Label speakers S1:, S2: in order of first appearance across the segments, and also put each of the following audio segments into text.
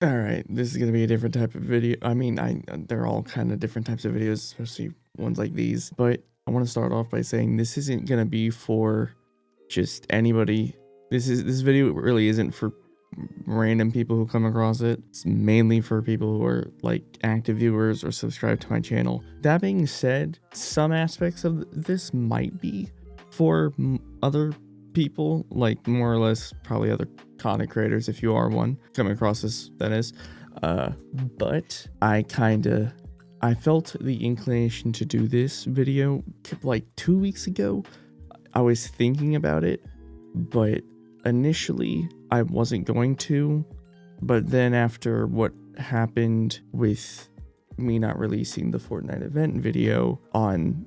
S1: All right, this is gonna be a different type of video. I mean, they're all kind of different types of videos, especially ones like these. But I want to start off by saying this isn't gonna be for just anybody. This video really isn't for random people who come across it. It's mainly for people who are like active viewers or subscribe to my channel. That being said, some aspects of this might be for other people, like more or less probably other content creators if you are one coming across this, that is. But I felt the inclination to do this video like 2 weeks ago. I was thinking about it, but initially I wasn't going to. But then after what happened with me not releasing the Fortnite event video on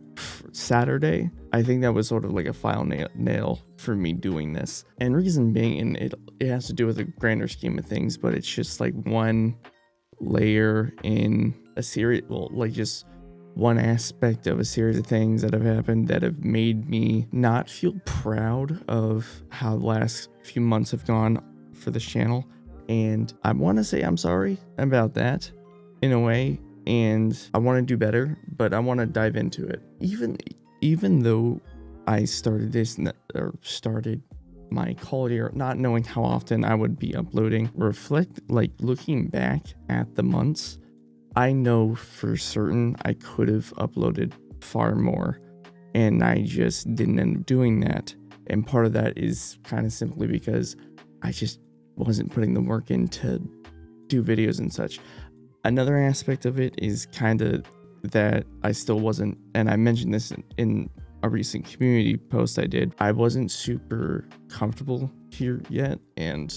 S1: Saturday, I think that was sort of like a final nail for me doing this. And reason being, and it has to do with the grander scheme of things, but it's just like one layer in a series, well, like just one aspect of a series of things that have happened that have made me not feel proud of how the last few months have gone for this channel. And I want to say I'm sorry about that in a way, and I want to do better, but I want to dive into it. Even though I started my call here not knowing how often I would be uploading, looking back at the months, I know for certain I could have uploaded far more, and I just didn't end up doing that. And part of that is kind of simply because I just wasn't putting the work in to do videos and such. Another aspect of it is kind of that I still wasn't, and I mentioned this in a recent community post I did, I wasn't super comfortable here yet, and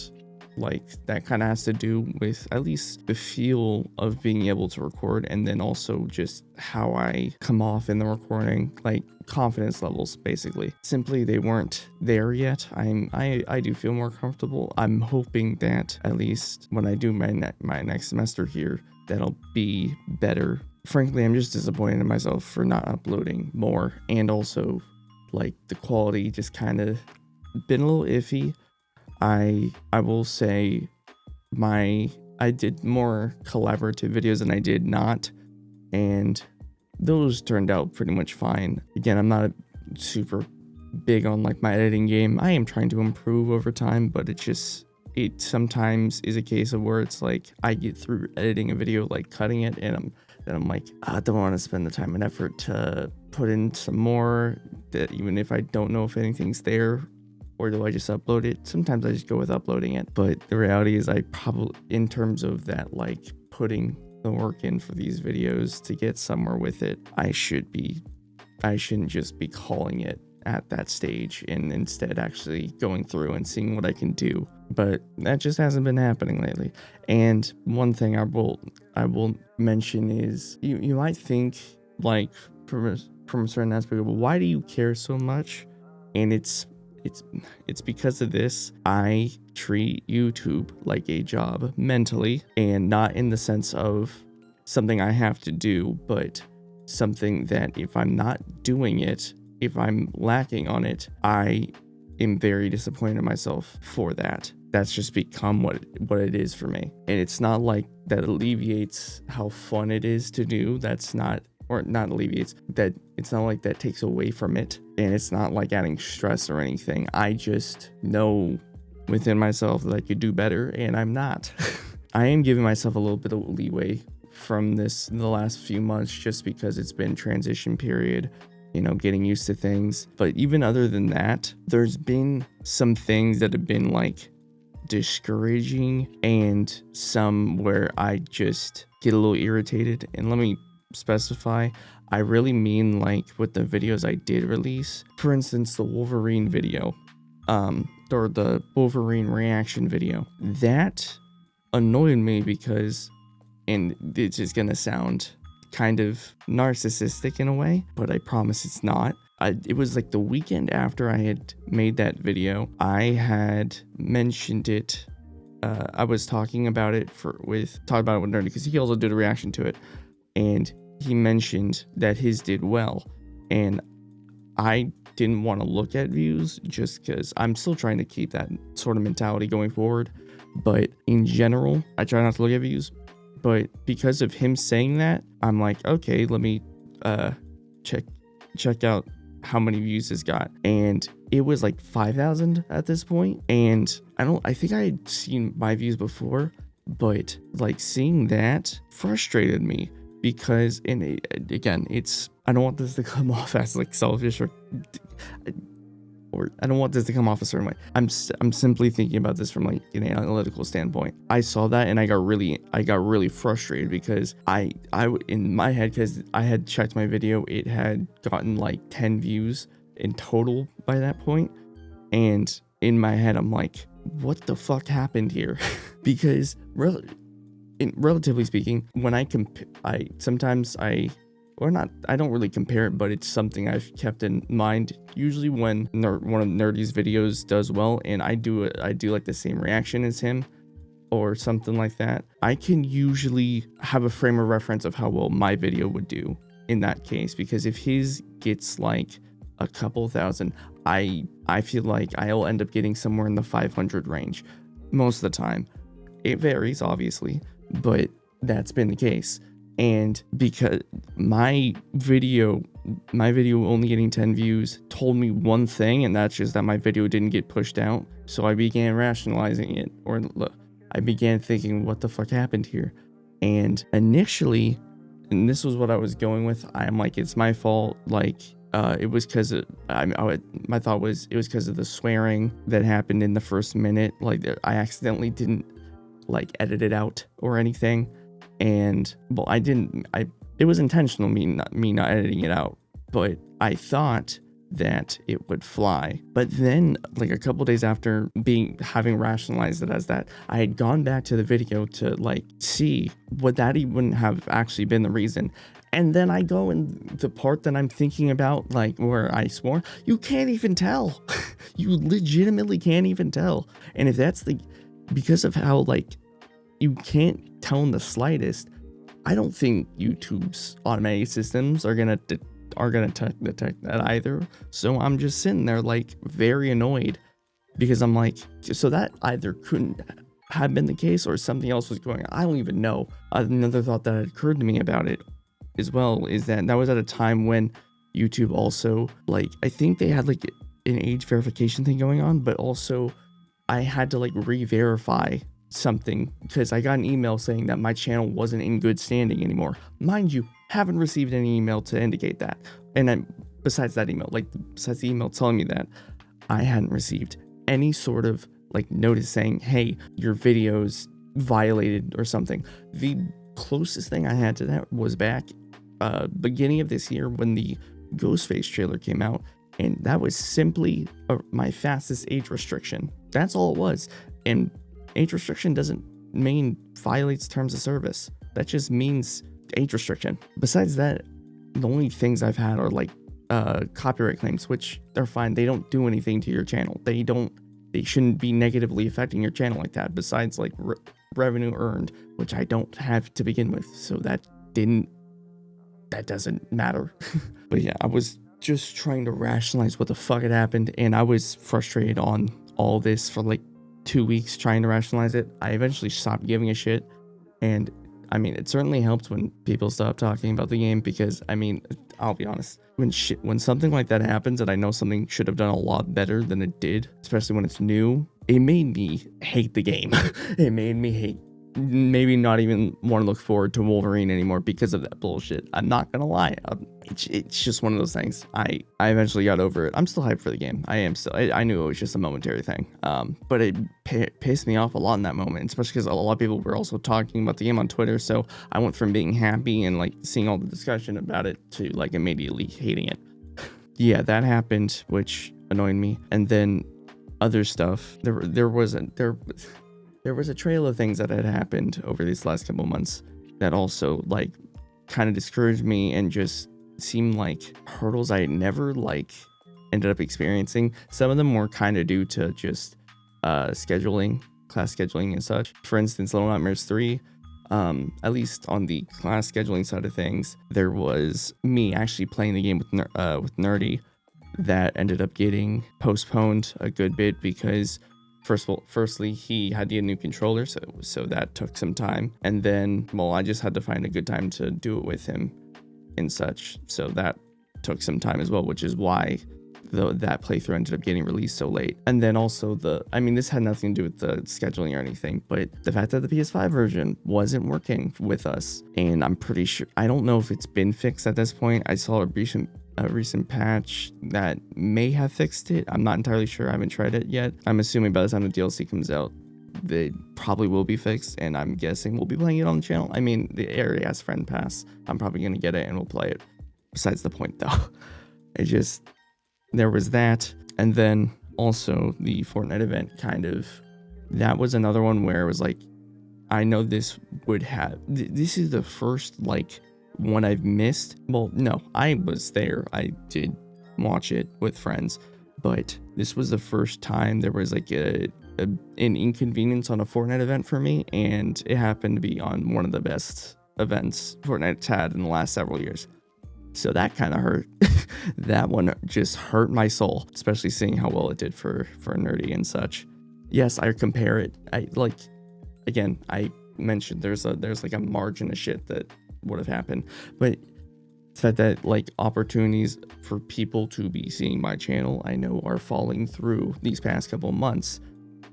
S1: like that kind of has to do with at least the feel of being able to record, and then also just how I come off in the recording, like confidence levels. Basically, simply they weren't there yet. I do feel more comfortable. I'm hoping that at least when I do my next semester here, that'll be better. Frankly, I'm just disappointed in myself for not uploading more, and also like the quality just kind of been a little iffy. I will say I did more collaborative videos than I did not, and those turned out pretty much fine. Again, I'm not super big on like my editing game. I am trying to improve over time, but it sometimes is a case of where it's like I get through editing a video, like cutting it, and I'm like, I don't want to spend the time and effort to put in some more, that even if I don't know if anything's there. Or do I just upload it? Sometimes I just go with uploading it. But the reality is I probably, in terms of that, like putting the work in for these videos to get somewhere with it, I shouldn't just be calling it at that stage, and instead actually going through and seeing what I can do. But that just hasn't been happening lately. And one thing I will mention is you might think, like, from a certain aspect of, well, why do you care so much? And it's because of this. I treat YouTube like a job mentally, and not in the sense of something I have to do, but something that if I'm not doing it, if I'm lacking on it, I am very disappointed in myself for that. That's just become what it is for me. And it's not like that alleviates how fun it is to do. That's not, or not alleviates, that it's not like that takes away from it, and it's not like adding stress or anything. I just know within myself that I could do better, and I'm not. I am giving myself a little bit of leeway from this in the last few months, just because it's been transition period, getting used to things. But even other than that, there's been some things that have been like discouraging, and some where I just get a little irritated. And let me specify, I really mean like with the videos I did release. For instance, the Wolverine video, or the Wolverine reaction video, that annoyed me because, and it's just gonna sound kind of narcissistic in a way, but I promise it's not. It was like the weekend after I had made that video, I had mentioned it. I was talking about it with Nerdy, because he also did a reaction to it, and he mentioned that his did well, and I didn't want to look at views just because I'm still trying to keep that sort of mentality going forward. But in general, I try not to look at views. But because of him saying that, I'm like, okay, let me check out how many views it's got. And it was like 5,000 at this point. And I think I had seen my views before, but like seeing that frustrated me because, and again, I don't want this to come off as like selfish or I don't want this to come off a certain way. I'm simply thinking about this from like an analytical standpoint. I saw that and I got really frustrated because I in my head, because I had checked my video, it had gotten like 10 views in total by that point, and in my head I'm like, what the fuck happened here? Because relatively speaking, when I don't really compare it, but it's something I've kept in mind. Usually when one of Nerdy's videos does well and I do like the same reaction as him or something like that, I can usually have a frame of reference of how well my video would do in that case. Because if his gets like a couple thousand, I feel like I'll end up getting somewhere in the 500 range most of the time. It varies, obviously, but that's been the case. And because my video only getting 10 views told me one thing, and that's just that my video didn't get pushed out. So I began rationalizing it, or I began thinking, what the fuck happened here? And initially, and this was what I was going with, I'm like, it's my fault. Like, it was because my thought was it was because of the swearing that happened in the first minute. Like, I accidentally didn't like edit it out or anything. And well, it was intentional, me not editing it out, but I thought that it would fly. But then like a couple days after having rationalized it as that, I had gone back to the video to like see would that even have actually been the reason. And then I go in the part that I'm thinking about, like where I swore, you can't even tell. You legitimately can't even tell. And if that's because of how like you can't tell in the slightest, I don't think YouTube's automated systems are gonna detect that either. So I'm just sitting there like very annoyed because I'm like, so that either couldn't have been the case or something else was going on. I don't even know. Another thought that had occurred to me about it as well is that was at a time when YouTube also, like, I think they had like an age verification thing going on, but also I had to like re-verify something because I got an email saying that my channel wasn't in good standing anymore. Mind you, haven't received any email to indicate that. And then besides the email telling me that, I hadn't received any sort of like notice saying, hey, your video's violated or something. The closest thing I had to that was back beginning of this year when the Ghostface trailer came out, and that was simply my fastest age restriction. That's all it was. And age restriction doesn't mean violates terms of service. That just means age restriction. Besides that, the only things I've had are like copyright claims, which they're fine. They don't do anything to your channel. They shouldn't be negatively affecting your channel like that. Besides like revenue earned, which I don't have to begin with. So that doesn't matter. But yeah, I was just trying to rationalize what the fuck had happened, and I was frustrated on all this for like 2 weeks trying to rationalize it. I eventually stopped giving a shit, and I mean, it certainly helped when people stopped talking about the game, because I mean, I'll be honest, when something like that happens and I know something should have done a lot better than it did, especially when it's new, it made me hate the game. It made me maybe not even want to look forward to Wolverine anymore because of that bullshit. I'm not gonna lie. It's just one of those things. I eventually got over it. I'm still hyped for the game. I am still. I knew it was just a momentary thing. But it pissed me off a lot in that moment, especially because a lot of people were also talking about the game on Twitter. So I went from being happy and like seeing all the discussion about it to like immediately hating it. Yeah, that happened, which annoyed me. And then other stuff. There was a trail of things that had happened over these last couple months that also like kind of discouraged me and just seemed like hurdles I had never like ended up experiencing. Some of them were kind of due to just class scheduling and such. For instance, Little Nightmares 3, at least on the class scheduling side of things, there was me actually playing the game with Nerdy that ended up getting postponed a good bit because firstly, he had to get a new controller, so that took some time. And then, well, I just had to find a good time to do it with him and such. So that took some time as well, which is why that playthrough ended up getting released so late. And then also this had nothing to do with the scheduling or anything, but the fact that the PS5 version wasn't working with us, and I'm pretty sure, I don't know if it's been fixed at this point. I saw a recent patch that may have fixed it. I'm not entirely sure. I haven't tried it yet. I'm assuming by the time the DLC comes out, they probably will be fixed, and I'm guessing we'll be playing it on the channel. I mean, the area has friend pass. I'm probably gonna get it and we'll play it. Besides the point though, there was that. And then also the Fortnite event that was another one where it was like, I know this is the first one I've missed. Well, no, I was there. I did watch it with friends, but this was the first time there was an inconvenience on a Fortnite event for me, and it happened to be on one of the best events Fortnite's had in the last several years. So that kind of hurt. That one just hurt my soul, especially seeing how well it did for Nerdy and such. Yes, I compare it. I mentioned there's a margin of shit that would have happened, but the fact that opportunities for people to be seeing my channel, I know, are falling through these past couple months,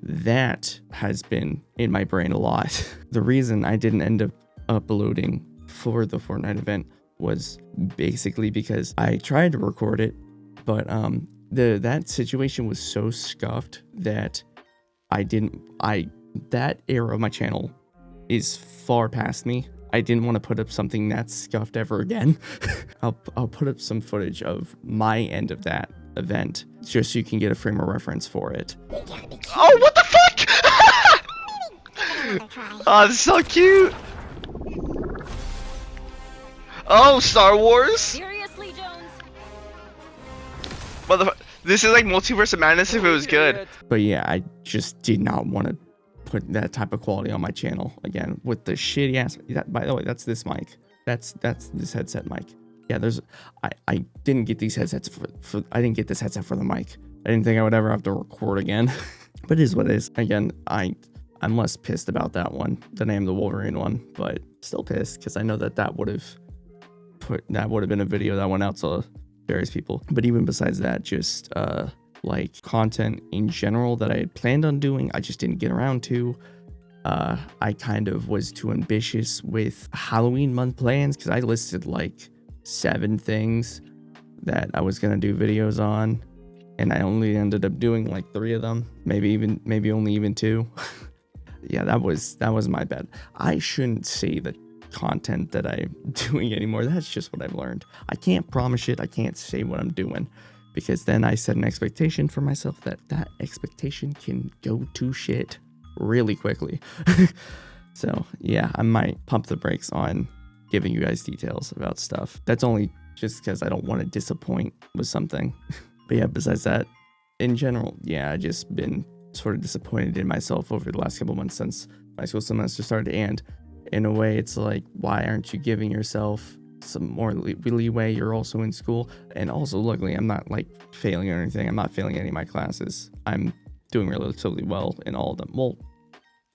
S1: that has been in my brain a lot. The reason I didn't end up uploading for the Fortnite event was basically because I tried to record it, but that situation was so scuffed that that era of my channel is far past me. I didn't want to put up something that's scuffed ever again. I'll put up some footage of my end of that event just so you can get a frame of reference for it.
S2: Oh, what the fuck? Oh, that's so cute. Oh, Star Wars?
S3: Seriously, Jones?
S2: This is like Multiverse of Madness if it was good.
S1: But yeah, I just did not want to put that type of quality on my channel again with the shitty ass. By the way, that's this mic. That's this headset mic. Yeah, I didn't get these headsets I didn't get this headset for the mic. I didn't think I would ever have to record again. But it is what it is. Again, I'm less pissed about that one than I am the Wolverine one, but still pissed because I know that would have been a video that went out to various people. But even besides that, just content in general that I had planned on doing, I just didn't get around to. I kind of was too ambitious with Halloween month plans because I listed 7 things that I was gonna do videos on, and I only ended up doing 3 of them, maybe only even 2. Yeah, that was my bad. I shouldn't say the content that I'm doing anymore. That's just what I've learned. I can't promise it. I can't say what I'm doing, because then I set an expectation for myself that expectation can go to shit really quickly. So yeah, I might pump the brakes on giving you guys details about stuff. That's only just because I don't want to disappoint with something. But yeah, besides that, in general, yeah, I just been sort of disappointed in myself over the last couple months since my school semester started. And in a way, it's like, why aren't you giving yourself some more leeway? You're also in school. And also, luckily, I'm not failing or anything. I'm not failing any of my classes. I'm doing relatively well in all of them. Well,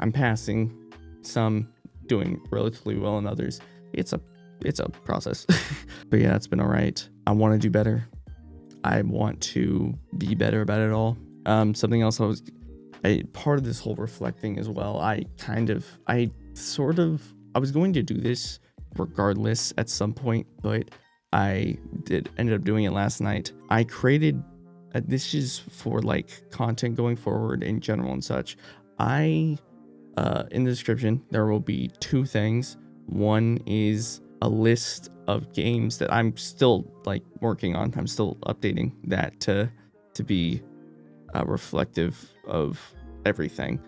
S1: I'm passing some, doing relatively well in others. It's a process. But yeah, it's been all right. I want to do better. I want to be better about it all. Something else part of this whole reflecting as well, I was going to do this regardless at some point, but I ended up doing it last night. I created, this is for content going forward in general and such. In the description, there will be 2 things. One is a list of games that I'm still working on. I'm still updating that to be reflective of everything,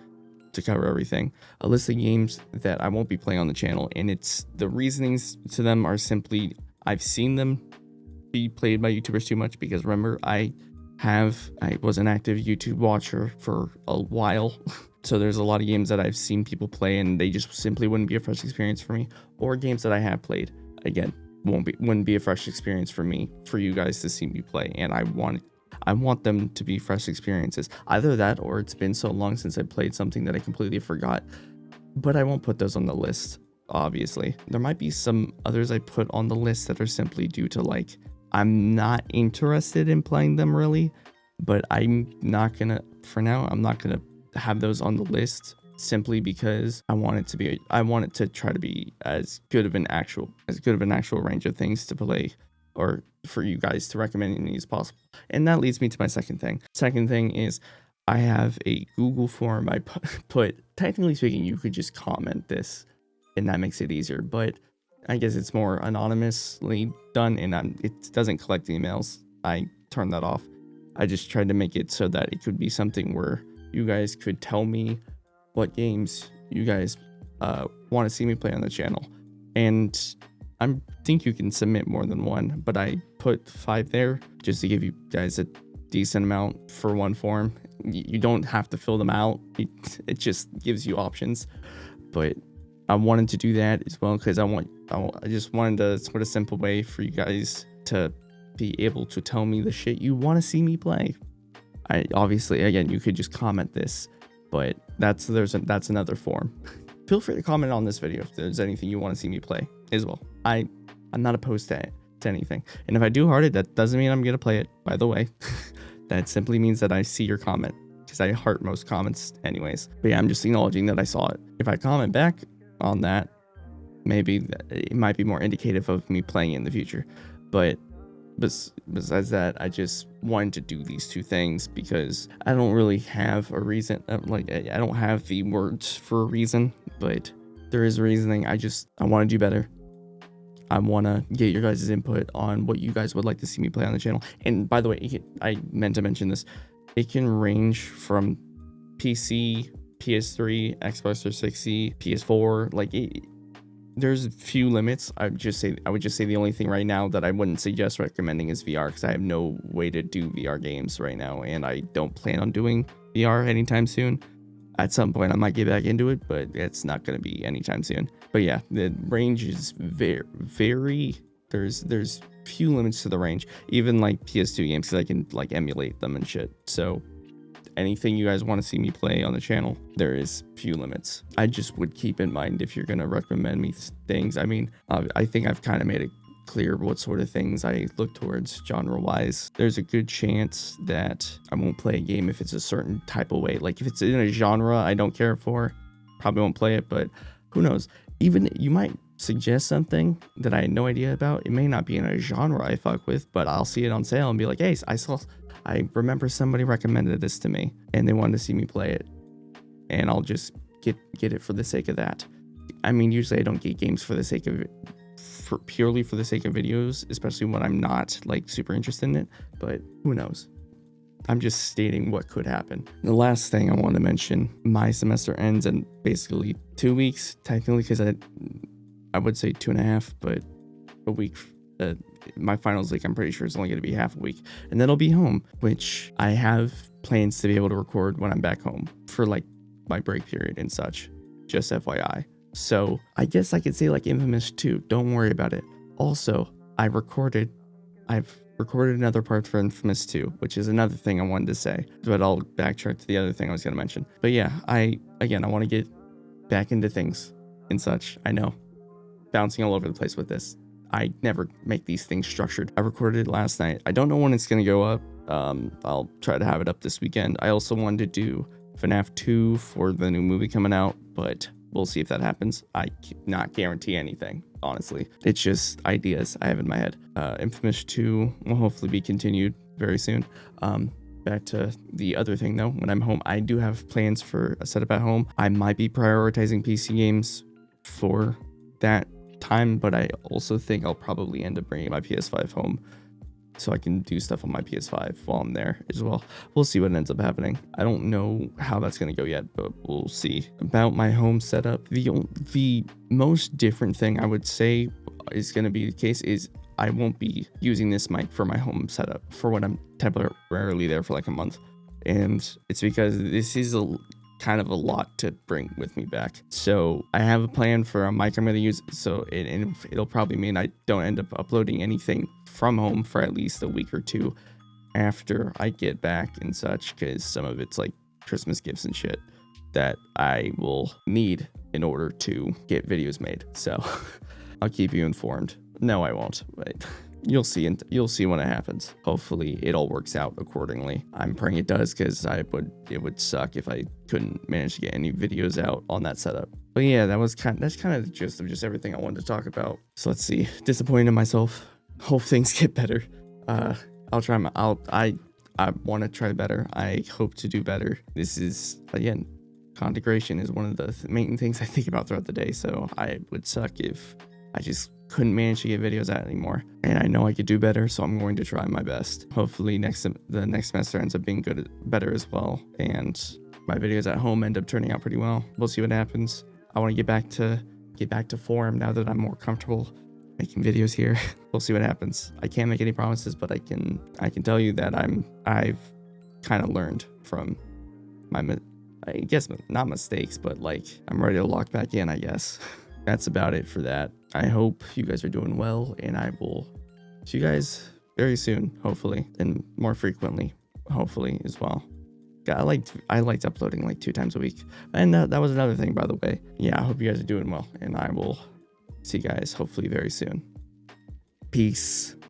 S1: to cover everything. A list of games that I won't be playing on the channel, and it's the reasonings to them are simply I've seen them be played by YouTubers too much, because remember, I was an active YouTube watcher for a while. So there's a lot of games that I've seen people play and they just simply wouldn't be a fresh experience for me, or games that I have played, again, wouldn't be a fresh experience for me, for you guys to see me play. And I want them to be fresh experiences. Either that or it's been so long since I played something that I completely forgot. But I won't put those on the list, obviously. There might be some others I put on the list that are simply due to like, I'm not interested in playing them really, but I'm not gonna, for now, I'm not gonna have those on the list simply because I want it to try to be as good of an actual range of things to play or for you guys to recommend me as possible. And that leads me to my second thing. Second thing is I have a Google form I put, technically speaking, you could just comment this and that makes it easier, but I guess it's more anonymously done and it doesn't collect emails. I turned that off. I just tried to make it so that it could be something where you guys could tell me what games you guys want to see me play on the channel. And I think you can submit more than one, but I put 5 there just to give you guys a decent amount for one form. You don't have to fill them out. It just gives you options. But I wanted to do that as well because I just wanted a sort of simple way for you guys to be able to tell me the shit you want to see me play. I obviously, again, you could just comment this, but that's another form. Feel free to comment on this video if there's anything you want to see me play as well. I'm not opposed to anything, and if I do heart it, that doesn't mean I'm gonna play it, by the way. That simply means that I see your comment because I heart most comments anyways. But yeah, I'm just acknowledging that I saw it. If I comment back on that, maybe it might be more indicative of me playing it in the future. But besides that, I just wanted to do these 2 things because I don't really have a reason. Like, I don't have the words for a reason, but there is reasoning. I want to do better. I want to get your guys' input on what you guys would like to see me play on the channel. And by the way, I meant to mention this. It can range from PC, PS3, Xbox 360, PS4. Like, there's a few limits. I would just say the only thing right now that I wouldn't suggest recommending is VR because I have no way to do VR games right now, and I don't plan on doing VR anytime soon. At some point, I might get back into it, but it's not going to be anytime soon. But yeah, the range is very. There's few limits to the range, even like PS2 games, because I can like emulate them and shit. So anything you guys want to see me play on the channel, there is few limits. I just would keep in mind if you're going to recommend me things. I mean, I think I've kind of made it clear what sort of things I look towards genre wise. There's a good chance that I won't play a game if it's a certain type of way. Like if it's in a genre I don't care for, probably won't play it, but who knows? Even you might suggest something that I had no idea about. It may not be in a genre I fuck with, but I'll see it on sale and be like, hey, I remember somebody recommended this to me and they wanted to see me play it, and I'll just get it for the sake of that. I mean, usually I don't get games for the sake of it, purely for the sake of videos, especially when I'm not like super interested in it, but who knows? I'm just stating what could happen. The last thing I want to mention, my semester ends in basically 2 weeks, technically, because I would say 2.5, but a week. My finals week, I'm pretty sure, is only going to be half a week, and then I'll be home, which I have plans to be able to record when I'm back home for like my break period and such, just FYI. So I guess I could say like Infamous 2, don't worry about it. Also, I've recorded another part for Infamous 2, which is another thing I wanted to say, but I'll backtrack to the other thing I was going to mention. But yeah, I want to get back into things and such. I know, bouncing all over the place with this. I never make these things structured. I recorded it last night. I don't know when it's going to go up. I'll try to have it up this weekend. I also wanted to do FNAF 2 for the new movie coming out, but we'll see if that happens. I cannot guarantee anything, honestly. It's just ideas I have in my head. Infamous 2 will hopefully be continued very soon. Back to the other thing though, when I'm home, I do have plans for a setup at home. I might be prioritizing PC games for that time, but I also think I'll probably end up bringing my PS5 home so I can do stuff on my PS5 while I'm there as well. We'll see what ends up happening. I don't know how that's going to go yet, but we'll see. About my home setup, the most different thing I would say is going to be the case is I won't be using this mic for my home setup for when I'm temporarily there for like a month. And it's because this is kind of a lot to bring with me back. So I have a plan for a mic I'm going to use, so it'll probably mean I don't end up uploading anything from home for at least a week or two, after I get back and such, because some of it's like Christmas gifts and shit that I will need in order to get videos made. So I'll keep you informed. No, I won't, but you'll see when it happens. Hopefully it all works out accordingly. I'm praying it does, because it would suck if I couldn't manage to get any videos out on that setup. But yeah, that's kind of the gist of just everything I wanted to talk about. So let's see. Disappointed in myself. Hope things get better. I'll try I want to try better. I hope to do better. This is, again, content creation is one of the main things I think about throughout the day. So I would suck if I just couldn't manage to get videos out anymore. And I know I could do better, so I'm going to try my best. Hopefully the next semester ends up being better as well, and my videos at home end up turning out pretty well. We'll see what happens. I want to get back to form now that I'm more comfortable making videos here. We'll see what happens. I can't make any promises, but I can tell you that I've kind of learned from my I guess not mistakes, but like I'm ready to lock back in, I guess. That's about it for that. I hope you guys are doing well, and I will see you guys very soon, hopefully, and more frequently, hopefully as well. I liked uploading like 2 times a week, and that was another thing, by the way. Yeah, I hope you guys are doing well, and I will see you guys hopefully very soon. Peace.